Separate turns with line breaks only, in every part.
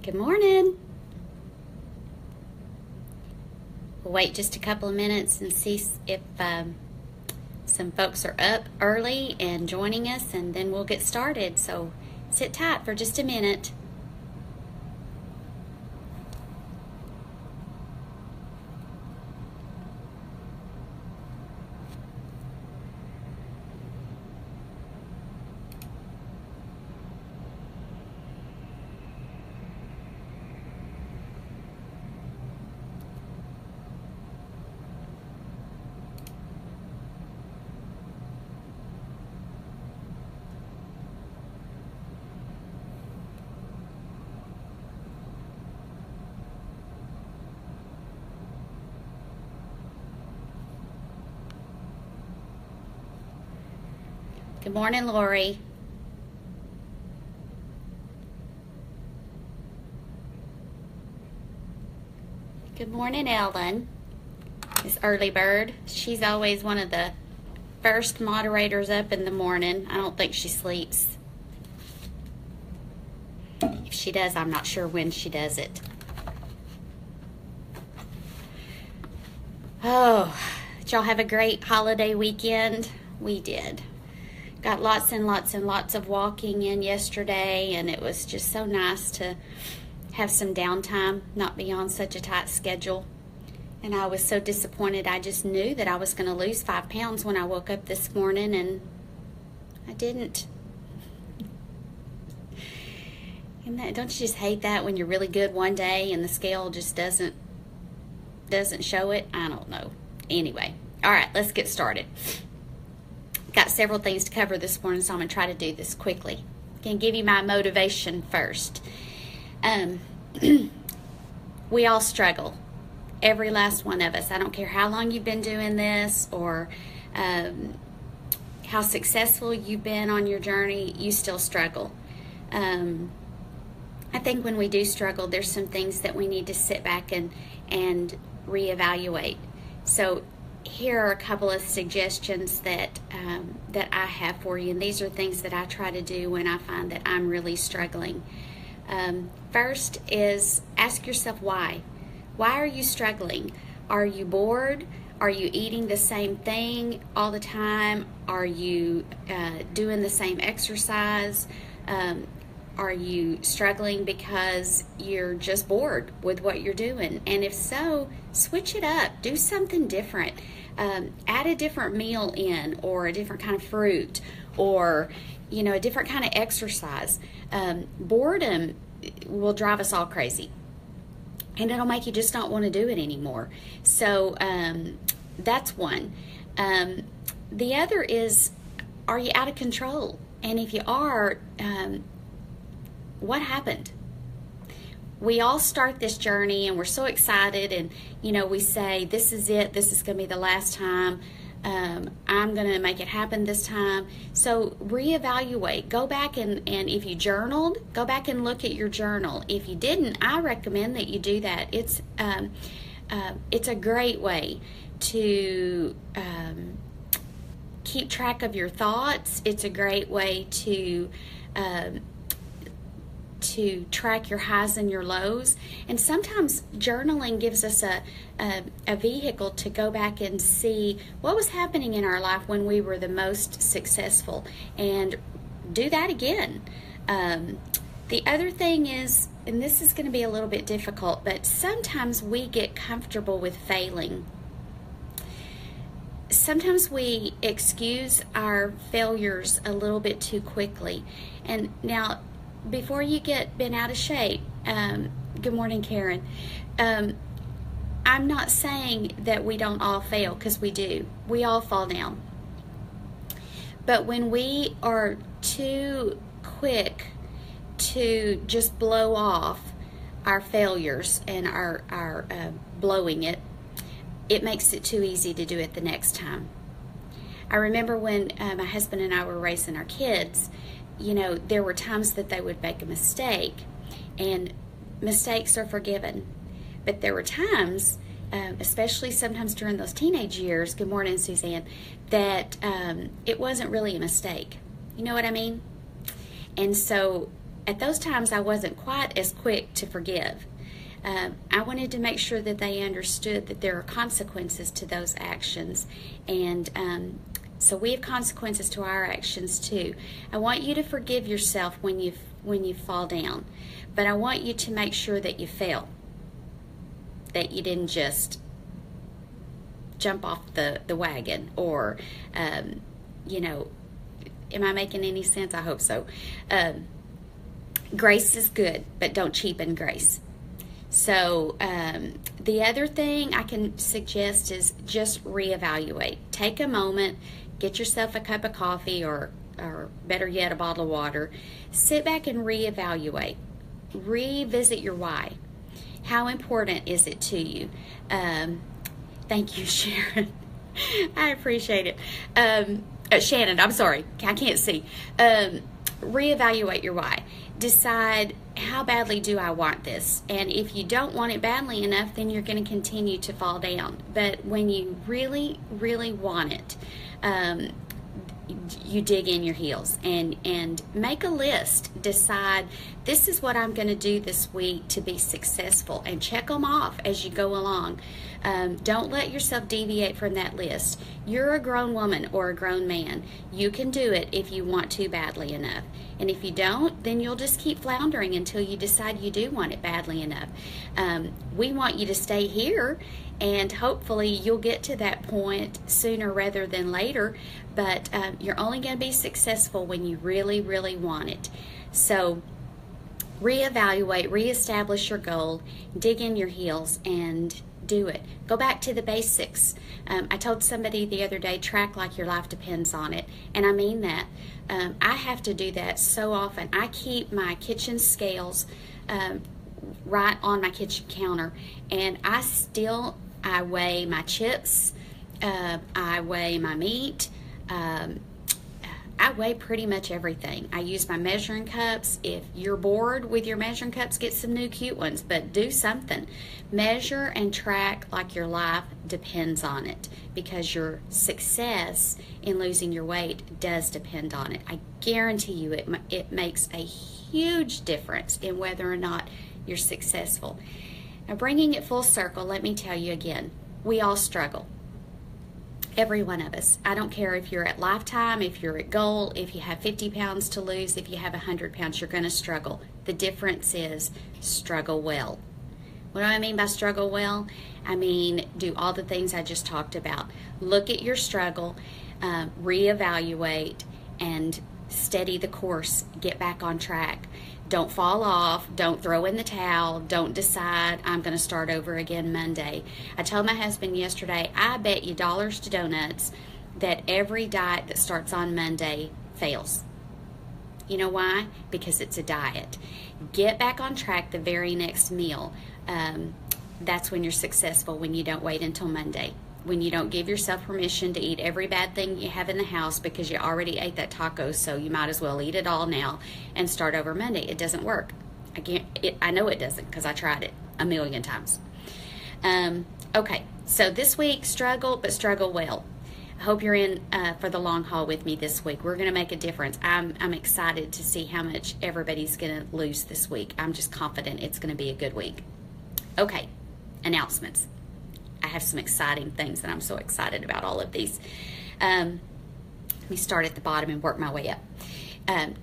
Good morning. We'll wait just a couple of minutes and see if some folks are up early and joining us, and then we'll get started. So sit tight for just a minute. Good morning, Lori. Good morning, Ellen. Miss Early Bird. She's always one of the first moderators up in the morning. I don't think she sleeps. If she does, I'm not sure when she does it. Oh, did y'all have a great holiday weekend? We did. Got lots and lots and lots of walking in yesterday, and it was just so nice to have some downtime, not be on such a tight schedule. And I was so disappointed. I just knew that I was going to lose 5 pounds when I woke up this morning, and I didn't. And that, don't you just hate that when you're really good one day and the scale just doesn't show it? I don't know. Anyway, all right, let's get started. Got several things to cover this morning, so I'm going to try to do this quickly. I can give you my motivation first. We all struggle. Every last one of us. I don't care how long you've been doing this or how successful you've been on your journey, you still struggle. I think when we do struggle, there's some things that we need to sit back and reevaluate. So here are a couple of suggestions that I have for you, and these are things that I try to do when I find that I'm really struggling. First is ask yourself why. Why are you struggling? Are you bored? Are you eating the same thing all the time? Are you doing the same exercise? Are you struggling because you're just bored with what you're doing? And if so, switch it up. Do something different. Add a different meal in, or a different kind of fruit, or a different kind of exercise. Boredom will drive us all crazy, and it'll make you just not want to do it anymore. So that's one. The other is, are you out of control? And if you are, what happened? We all start this journey and we're so excited, and we say, this is it, this is going to be the last time, I'm going to make it happen this time. So reevaluate. Go back and if you journaled, go back and look at your journal. If you didn't, I recommend that you do that. It's a great way to keep track of your thoughts. It's a great way to track your highs and your lows. And sometimes journaling gives us a vehicle to go back and see what was happening in our life when we were the most successful, and do that again. The other thing is, and this is going to be a little bit difficult, but sometimes we get comfortable with failing. Sometimes we excuse our failures a little bit too quickly. And now, before you get bent out of shape, good morning, Karen. I'm not saying that we don't all fail, because we do. We all fall down. But when we are too quick to just blow off our failures and our blowing it, it makes it too easy to do it the next time. I remember when my husband and I were raising our kids, there were times that they would make a mistake, and mistakes are forgiven. But there were times, especially sometimes during those teenage years, good morning, Suzanne, that it wasn't really a mistake. You know what I mean? And so at those times I wasn't quite as quick to forgive. I wanted to make sure that they understood that there are consequences to those actions, and so we have consequences to our actions too. I want you to forgive yourself when you fall down, but I want you to make sure that you fell, that you didn't just jump off the wagon, or you know, am I making any sense? I hope so. Grace is good, but don't cheapen grace. So the other thing I can suggest is just reevaluate. Take a moment, get yourself a cup of coffee, or better yet, a bottle of water. Sit back and reevaluate. Revisit your why. How important is it to you? Thank you, Sharon. I appreciate it. Shannon, I'm sorry. I can't see. Reevaluate your why. Decide, how badly do I want this? And if you don't want it badly enough, then you're going to continue to fall down. But when you really, really want it, you dig in your heels and make a list. Decide, this is what I'm going to do this week to be successful, and check them off as you go along. Don't let yourself deviate from that list. You're a grown woman or a grown man. You can do it if you want to badly enough. And if you don't, then you'll just keep floundering until you decide you do want it badly enough. We want you to stay here, and hopefully you'll get to that point sooner rather than later, but you're only going to be successful when you really, really want it. So reevaluate, reestablish your goal, dig in your heels, and do it. Go back to the basics. I told somebody the other day, track like your life depends on it, and I mean that. I have to do that so often. I keep my kitchen scales right on my kitchen counter, and I weigh my chips, I weigh my meat, I weigh pretty much everything. I use my measuring cups. If you're bored with your measuring cups, get some new cute ones, but do something. Measure and track like your life depends on it, because your success in losing your weight does depend on it. I guarantee you it makes a huge difference in whether or not you're successful. Now, bringing it full circle, let me tell you again, we all struggle. Every one of us. I don't care if you're at Lifetime, if you're at Goal, if you have 50 pounds to lose, if you have 100 pounds, you're going to struggle. The difference is struggle well. What do I mean by struggle well? I mean, do all the things I just talked about. Look at your struggle, reevaluate, and steady the course. Get back on track. Don't fall off. Don't throw in the towel. Don't decide, I'm going to start over again Monday. I told my husband yesterday, I bet you dollars to donuts that every diet that starts on Monday fails. You know why? Because it's a diet. Get back on track the very next meal. That's when you're successful, when you don't wait until Monday. When you don't give yourself permission to eat every bad thing you have in the house because you already ate that taco, so you might as well eat it all now and start over Monday. It doesn't work. I know it doesn't, because I tried it a million times. Okay, so this week, struggle, but struggle well. I hope you're in for the long haul with me this week. We're going to make a difference. I'm excited to see how much everybody's going to lose this week. I'm just confident it's going to be a good week. Okay, announcements. I have some exciting things, and I'm so excited about all of these. Let me start at the bottom and work my way up.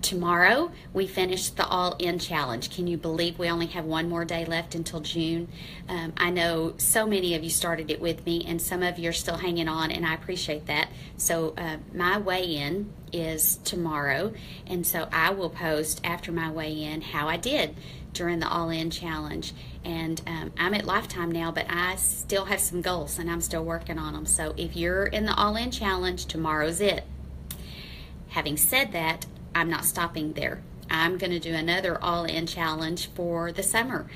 Tomorrow, we finish the All-In Challenge. Can you believe we only have one more day left until June? I know so many of you started it with me, and some of you are still hanging on, and I appreciate that. So my weigh-in is tomorrow, and so I will post after my weigh-in how I did during the All-In Challenge. And I'm at Lifetime now, but I still have some goals, and I'm still working on them. So if you're in the All-In Challenge, tomorrow's it. Having said that, I'm not stopping there. I'm going to do another All-In Challenge for the summer.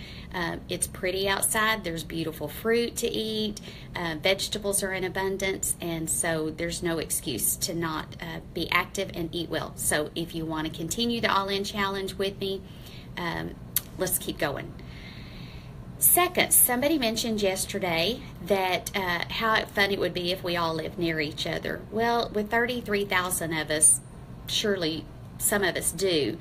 It's pretty outside. There's beautiful fruit to eat. Vegetables are in abundance, and so there's no excuse to not be active and eat well. So if you want to continue the All-In Challenge with me, let's keep going. Second, somebody mentioned yesterday that how fun it would be if we all lived near each other. Well, with 33,000 of us, surely some of us do.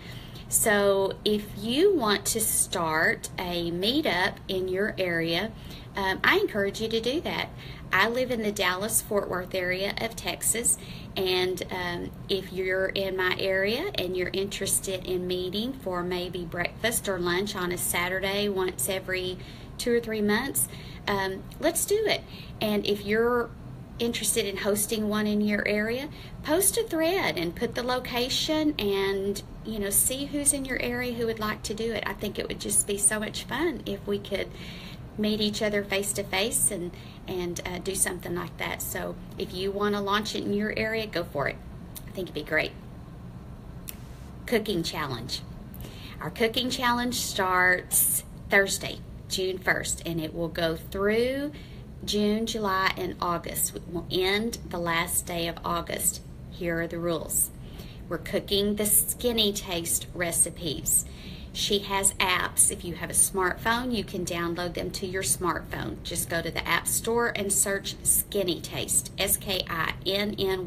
So if you want to start a meetup in your area, I encourage you to do that. I live in the Dallas-Fort Worth area of Texas, and if you're in my area and you're interested in meeting for maybe breakfast or lunch on a Saturday once every 2 or 3 months, let's do it. And if you're interested in hosting one in your area, post a thread and put the location and see who's in your area who would like to do it. I think it would just be so much fun if we could meet each other face to face and do something like that. So if you want to launch it in your area, go for it. I think it'd be great. Cooking challenge. Our cooking challenge starts Thursday, June 1st, and it will go through June, July, and August. It will end the last day of August. Here are the rules. We're cooking the Skinny Taste recipes. She has apps. If you have a smartphone, you can download them to your smartphone. Just go to the App Store and search Skinny Taste, SKINNYTASTE.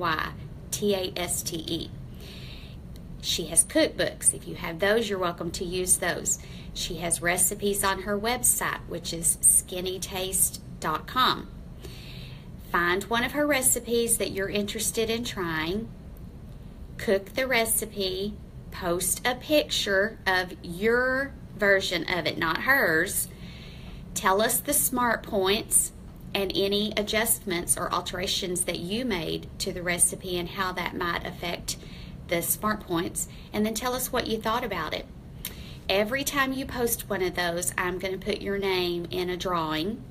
She has cookbooks. If you have those, you're welcome to use those. She has recipes on her website, which is skinnytaste.com. Find one of her recipes that you're interested in trying. Cook the recipe. Post a picture of your version of it, not hers. Tell us the smart points and any adjustments or alterations that you made to the recipe and how that might affect the smart points, and then tell us what you thought about it. Every time you post one of those, I'm going to put your name in a drawing,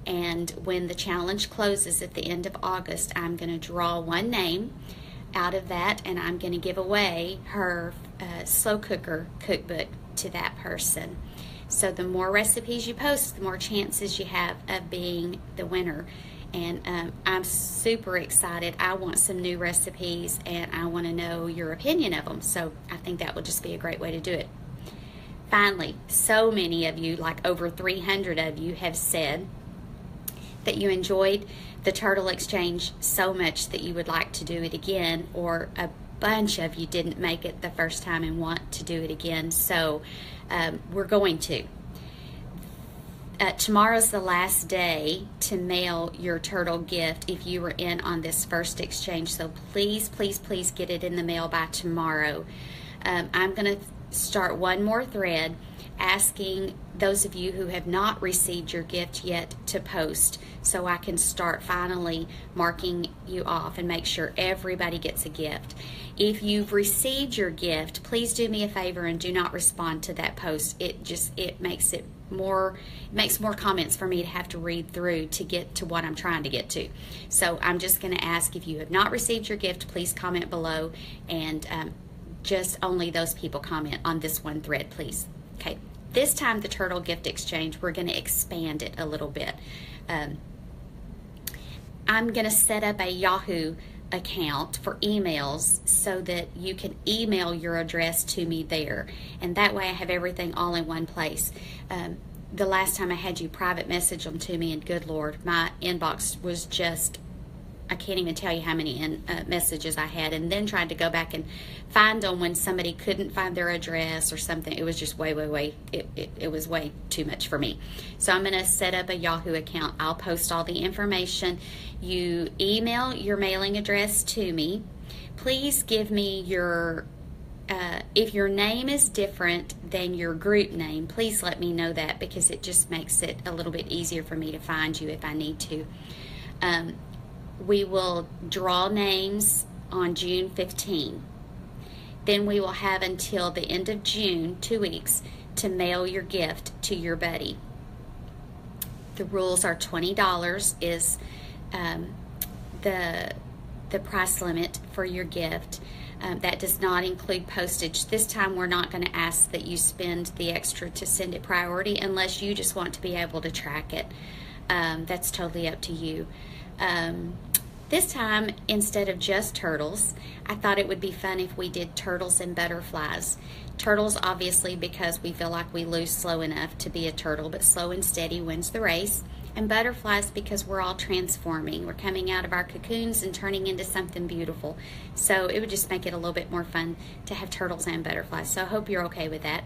and when the challenge closes at the end of August, I'm going to draw one name out of that, and I'm going to give away her slow cooker cookbook to that person. So the more recipes you post, the more chances you have of being the winner. And I'm super excited. I want some new recipes, and I want to know your opinion of them. So I think that would just be a great way to do it. Finally, so many of you, like over 300 of you, have said that you enjoyed the Turtle Exchange so much that you would like to do it again, or a bunch of you didn't make it the first time and want to do it again. So we're going to. Tomorrow's the last day to mail your turtle gift if you were in on this first exchange. So please, please, please get it in the mail by tomorrow. I'm going to start one more thread asking those of you who have not received your gift yet to post, so I can start finally marking you off and make sure everybody gets a gift. If you've received your gift, please do me a favor and do not respond to that post. It makes more comments for me to have to read through to get to what I'm trying to get to. So I'm just going to ask, if you have not received your gift, please comment below, and just only those people comment on this one thread, please. Okay, this time the Turtle Gift Exchange, we're going to expand it a little bit. I'm going to set up a Yahoo account for emails so that you can email your address to me there, and that way I have everything all in one place. The last time I had you private message them to me, and good Lord, my inbox was just, I can't even tell you how many messages I had, and then tried to go back and find them when somebody couldn't find their address or something. It was just it was way too much for me. So I'm going to set up a Yahoo account. I'll post all the information. You email your mailing address to me. Please give me your, if your name is different than your group name, please let me know that, because it just makes it a little bit easier for me to find you if I need to. We will draw names on June 15. Then we will have until the end of June, 2 weeks, to mail your gift to your buddy. The rules are $20 is the price limit for your gift. That does not include postage. This time we're not going to ask that you spend the extra to send it priority unless you just want to be able to track it. That's totally up to you. This time, instead of just turtles, I thought it would be fun if we did turtles and butterflies. Turtles, obviously, because we feel like we lose slow enough to be a turtle, but slow and steady wins the race. and butterflies because we're all transforming. We're coming out of our cocoons and turning into something beautiful. So it would just make it a little bit more fun to have turtles and butterflies. So I hope you're okay with that.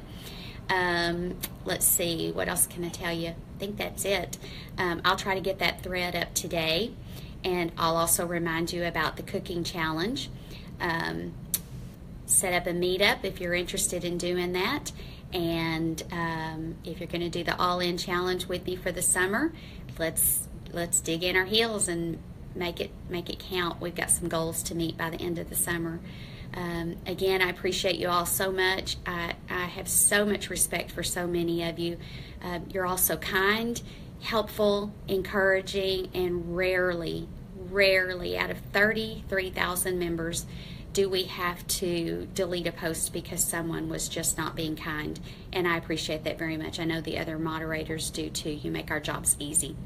Let's see, what else can I tell you? I think that's it. I'll try to get that thread up today, and I'll also remind you about the cooking challenge. Set up a meetup if you're interested in doing that, and if you're going to do the all-in challenge with me for the summer, let's dig in our heels and make it count. We've got some goals to meet by the end of the summer. Again, I appreciate you all so much. I have so much respect for so many of you. You're all so kind, helpful, encouraging, and rarely out of 33,000 members do we have to delete a post because someone was just not being kind. And I appreciate that very much. I know the other moderators do too. You make our jobs easy.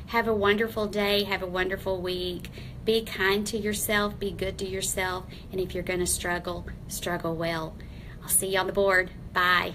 Have a wonderful day. Have a wonderful week. Be kind to yourself. Be good to yourself. And if you're going to struggle, struggle well. I'll see you on the board. Bye.